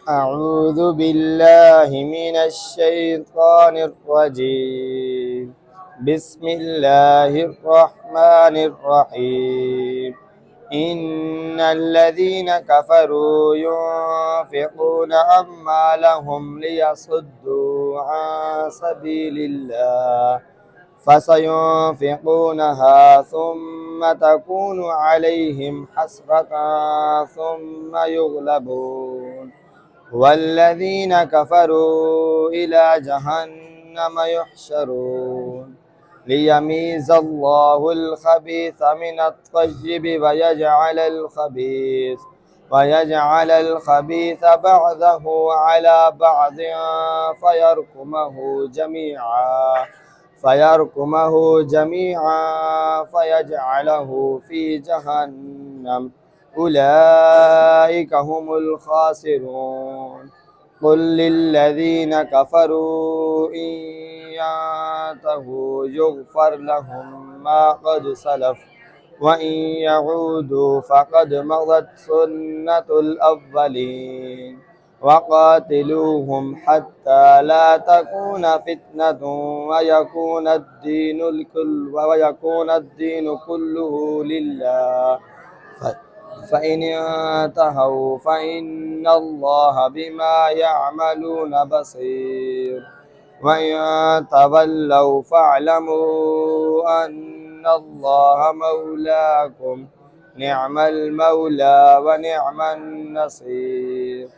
أعوذ بالله من الشيطان الرجيم. بسم الله الرحمن الرحيم. إن الذين كفروا ينفقون أموالهم ليصدوا عن سبيل الله فسينفقونها ثم تكون عليهم حسرة ثم يغلبون والذين كفروا إلى جهنم يحشرون ليميز الله الخبيث من الطيب ويجعل الخبيث بعضه على بعض فيركمه جميعا فيجعله في جهنم أولئك هم الخاسرون. قل للذين كفروا إن ينتهوا يغفر لهم ما قد سلف وإن يعودوا فقد مضت سنة الأولين وقاتلوهم حتى لا تكون فتنة ويكون الدين كله لله فإن انتهوا فإن الله بما يعملون بصير وإن تولوا فاعلموا أن الله مولاكم نعم المولى ونعم النصير.